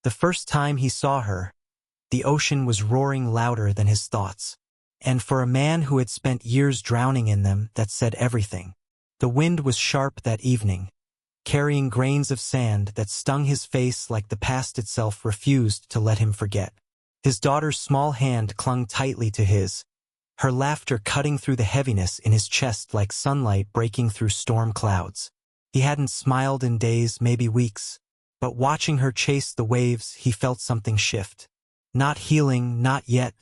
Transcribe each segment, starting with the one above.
The first time he saw her, the ocean was roaring louder than his thoughts. And for a man who had spent years drowning in them, that said everything. The wind was sharp that evening, carrying grains of sand that stung his face like the past itself refused to let him forget. His daughter's small hand clung tightly to his, her laughter cutting through the heaviness in his chest like sunlight breaking through storm clouds. He hadn't smiled in days, maybe weeks, but watching her chase the waves, he felt something shift. Not healing, not yet,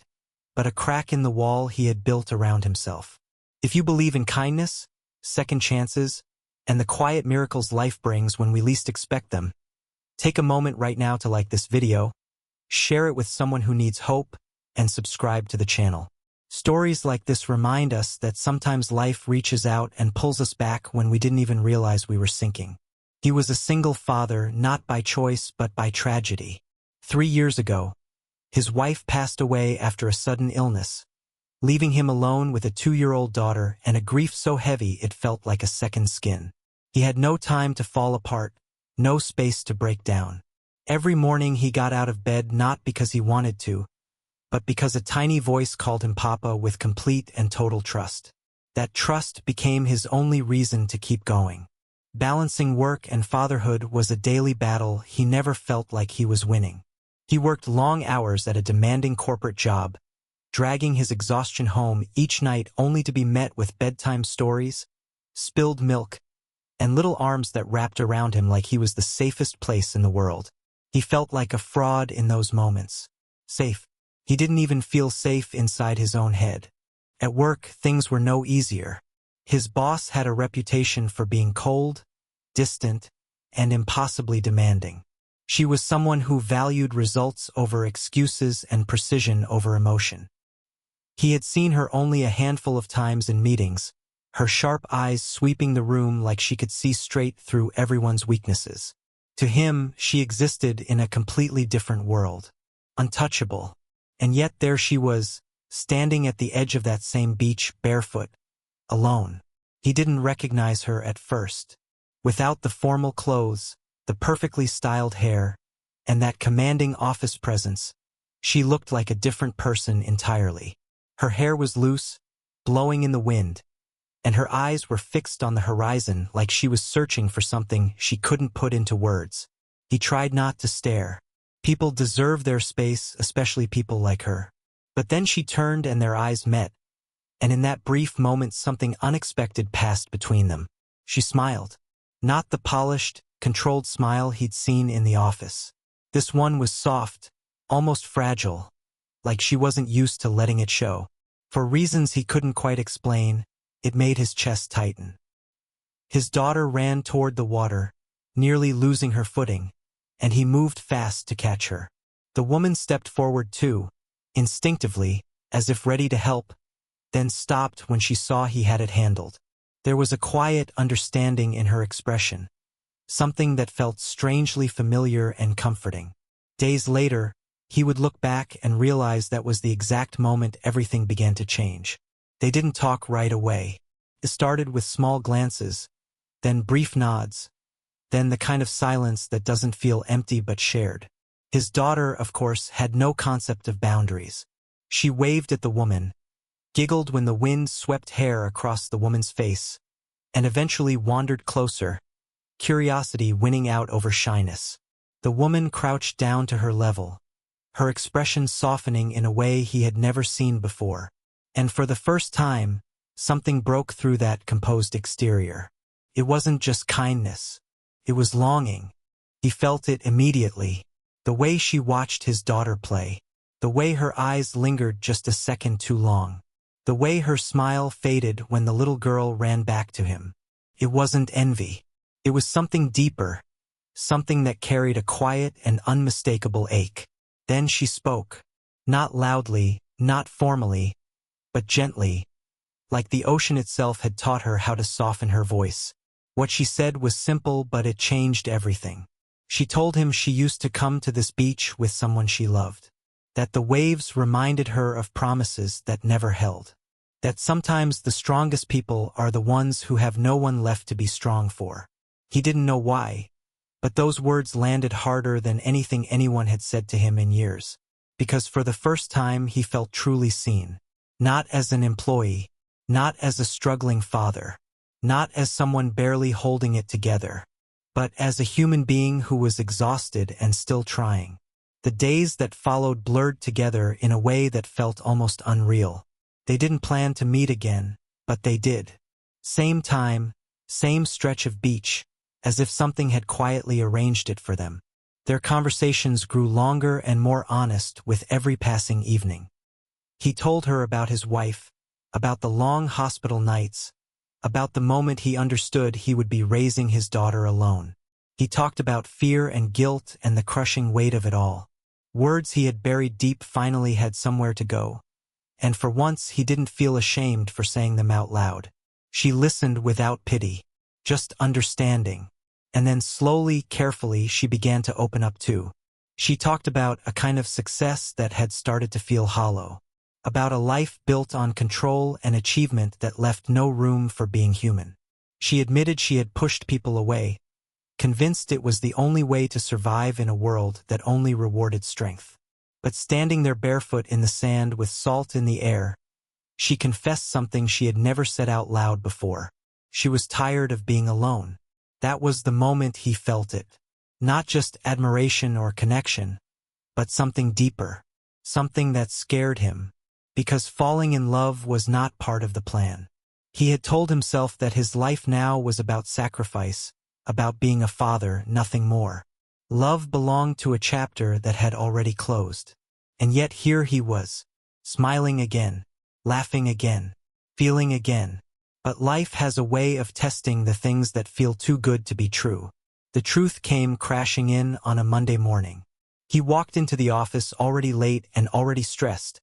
but a crack in the wall he had built around himself. If you believe in kindness, second chances, and the quiet miracles life brings when we least expect them, take a moment right now to like this video, share it with someone who needs hope, and subscribe to the channel. Stories like this remind us that sometimes life reaches out and pulls us back when we didn't even realize we were sinking. He was a single father, not by choice but by tragedy. 3 years ago, his wife passed away after a sudden illness, leaving him alone with a 2-year-old daughter and a grief so heavy it felt like a second skin. He had no time to fall apart, no space to break down. Every morning he got out of bed not because he wanted to, but because a tiny voice called him Papa with complete and total trust. That trust became his only reason to keep going. Balancing work and fatherhood was a daily battle he never felt like he was winning. He worked long hours at a demanding corporate job, dragging his exhaustion home each night only to be met with bedtime stories, spilled milk, and little arms that wrapped around him like he was the safest place in the world. He felt like a fraud in those moments. Safe. He didn't even feel safe inside his own head. At work, things were no easier. His boss had a reputation for being cold, distant, and impossibly demanding. She was someone who valued results over excuses and precision over emotion. He had seen her only a handful of times in meetings, her sharp eyes sweeping the room like she could see straight through everyone's weaknesses. To him, she existed in a completely different world, untouchable. And yet there she was, standing at the edge of that same beach, barefoot, alone. He didn't recognize her at first. Without the formal clothes, the perfectly styled hair, and that commanding office presence, she looked like a different person entirely. Her hair was loose, blowing in the wind, and her eyes were fixed on the horizon like she was searching for something she couldn't put into words. He tried not to stare. People deserve their space, especially people like her. But then she turned and their eyes met, and in that brief moment something unexpected passed between them. She smiled. Not the polished, controlled smile he'd seen in the office. This one was soft, almost fragile, like she wasn't used to letting it show. For reasons he couldn't quite explain, it made his chest tighten. His daughter ran toward the water, nearly losing her footing, and he moved fast to catch her. The woman stepped forward too, instinctively, as if ready to help, then stopped when she saw he had it handled. There was a quiet understanding in her expression, something that felt strangely familiar and comforting. Days later, he would look back and realize that was the exact moment everything began to change. They didn't talk right away. It started with small glances, then brief nods, then the kind of silence that doesn't feel empty but shared. His daughter, of course, had no concept of boundaries. She waved at the woman, giggled when the wind swept hair across the woman's face, and eventually wandered closer, curiosity winning out over shyness. The woman crouched down to her level, her expression softening in a way he had never seen before. And for the first time, something broke through that composed exterior. It wasn't just kindness. It was longing. He felt it immediately. The way she watched his daughter play. The way her eyes lingered just a second too long. The way her smile faded when the little girl ran back to him. It wasn't envy. It was something deeper. Something that carried a quiet and unmistakable ache. Then she spoke. Not loudly, not formally, but gently, like the ocean itself had taught her how to soften her voice. What she said was simple, but it changed everything. She told him she used to come to this beach with someone she loved. That the waves reminded her of promises that never held. That sometimes the strongest people are the ones who have no one left to be strong for. He didn't know why, But those words landed harder than anything anyone had said to him in years. Because for the first time he felt truly seen. Not as an employee, not as a struggling father, not as someone barely holding it together, but as a human being who was exhausted and still trying. The days that followed blurred together in a way that felt almost unreal. They didn't plan to meet again, but they did. Same time, same stretch of beach, as if something had quietly arranged it for them. Their conversations grew longer and more honest with every passing evening. He told her about his wife, about the long hospital nights, about the moment he understood he would be raising his daughter alone. He talked about fear and guilt and the crushing weight of it all. Words he had buried deep finally had somewhere to go. And for once he didn't feel ashamed for saying them out loud. She listened without pity, just understanding. And then slowly, carefully, she began to open up too. She talked about a kind of success that had started to feel hollow. About a life built on control and achievement that left no room for being human. She admitted she had pushed people away, convinced it was the only way to survive in a world that only rewarded strength. But standing there barefoot in the sand with salt in the air, she confessed something she had never said out loud before. She was tired of being alone. That was the moment he felt it. Not just admiration or connection, but something deeper. Something that scared him. Because falling in love was not part of the plan. He had told himself that his life now was about sacrifice, about being a father, nothing more. Love belonged to a chapter that had already closed. And yet here he was, smiling again, laughing again, feeling again. But life has a way of testing the things that feel too good to be true. The truth came crashing in on a Monday morning. He walked into the office already late and already stressed,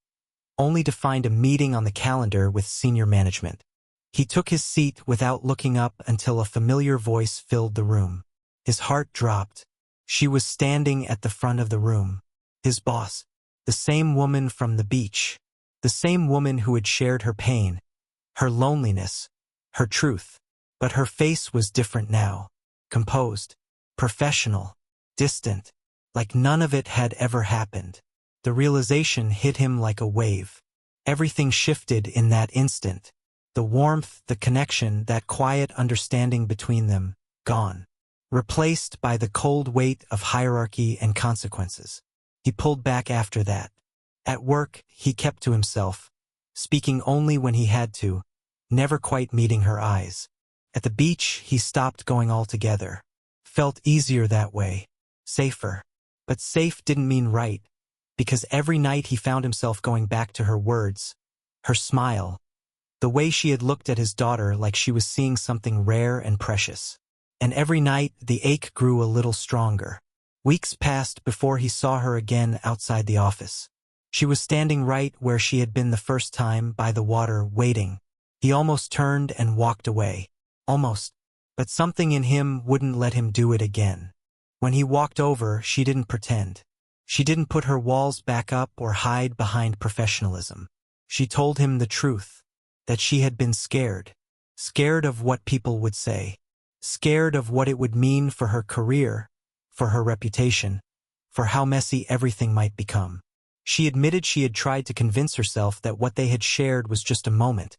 only to find a meeting on the calendar with senior management. He took his seat without looking up until a familiar voice filled the room. His heart dropped. She was standing at the front of the room. His boss. The same woman from the beach. The same woman who had shared her pain, her loneliness, her truth. But her face was different now. Composed. Professional. Distant. Like none of it had ever happened. The realization hit him like a wave. Everything shifted in that instant. The warmth, the connection, that quiet understanding between them, gone. Replaced by the cold weight of hierarchy and consequences. He pulled back after that. At work, he kept to himself, speaking only when he had to, never quite meeting her eyes. At the beach, he stopped going altogether. Felt easier that way. Safer. But safe didn't mean right. Because every night he found himself going back to her words, her smile, the way she had looked at his daughter like she was seeing something rare and precious. And every night the ache grew a little stronger. Weeks passed before he saw her again outside the office. She was standing right where she had been the first time, by the water, waiting. He almost turned and walked away. Almost. But something in him wouldn't let him do it again. When he walked over, she didn't pretend. She didn't put her walls back up or hide behind professionalism. She told him the truth, that she had been scared. Scared of what people would say. Scared of what it would mean for her career, for her reputation, for how messy everything might become. She admitted she had tried to convince herself that what they had shared was just a moment,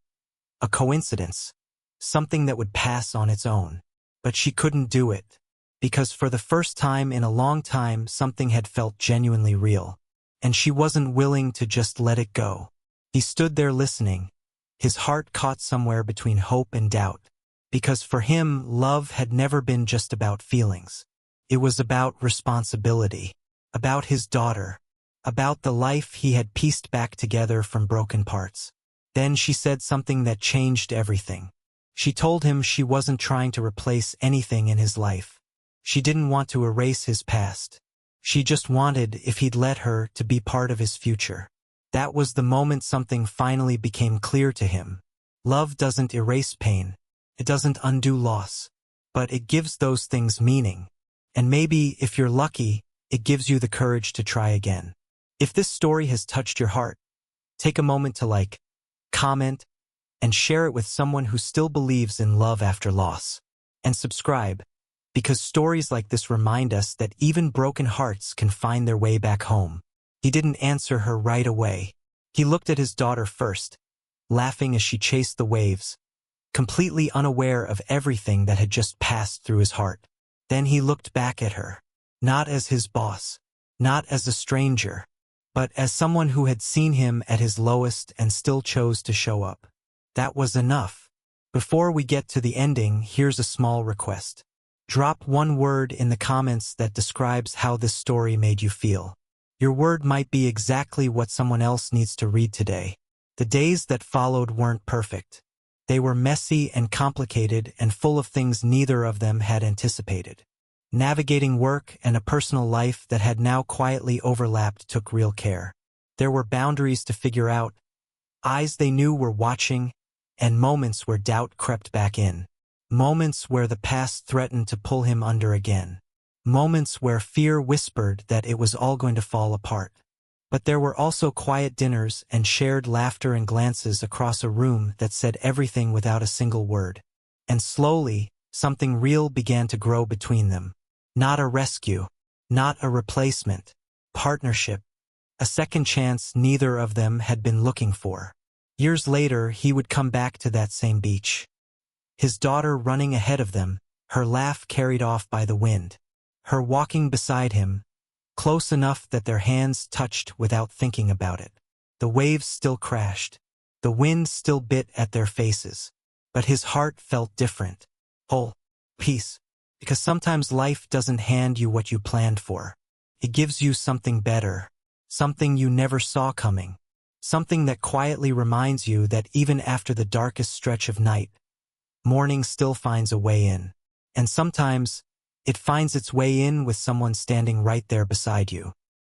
a coincidence, something that would pass on its own. But she couldn't do it. Because for the first time in a long time something had felt genuinely real. And she wasn't willing to just let it go. He stood there listening, his heart caught somewhere between hope and doubt. Because for him, love had never been just about feelings. It was about responsibility, about his daughter, about the life he had pieced back together from broken parts. Then she said something that changed everything. She told him she wasn't trying to replace anything in his life. She didn't want to erase his past. She just wanted, if he'd let her, to be part of his future. That was the moment something finally became clear to him. Love doesn't erase pain. It doesn't undo loss. But it gives those things meaning. And maybe, if you're lucky, it gives you the courage to try again. If this story has touched your heart, take a moment to like, comment, and share it with someone who still believes in love after loss. And subscribe, because stories like this remind us that even broken hearts can find their way back home. He didn't answer her right away. He looked at his daughter first, laughing as she chased the waves, completely unaware of everything that had just passed through his heart. Then he looked back at her, not as his boss, not as a stranger, but as someone who had seen him at his lowest and still chose to show up. That was enough. Before we get to the ending, here's a small request. Drop one word in the comments that describes how this story made you feel. Your word might be exactly what someone else needs to read today. The days that followed weren't perfect. They were messy and complicated and full of things neither of them had anticipated. Navigating work and a personal life that had now quietly overlapped took real care. There were boundaries to figure out, eyes they knew were watching, and moments where doubt crept back in. Moments where the past threatened to pull him under again. Moments where fear whispered that it was all going to fall apart. But there were also quiet dinners and shared laughter and glances across a room that said everything without a single word. And slowly, something real began to grow between them. Not a rescue, not a replacement, partnership, a second chance neither of them had been looking for. Years later, he would come back to that same beach. His daughter running ahead of them, her laugh carried off by the wind. Her walking beside him, close enough that their hands touched without thinking about it. The waves still crashed. The wind still bit at their faces. But his heart felt different. Whole. Peace. Because sometimes life doesn't hand you what you planned for. It gives you something better. Something you never saw coming. Something that quietly reminds you that even after the darkest stretch of night, morning still finds a way in. And sometimes, it finds its way in with someone standing right there beside you.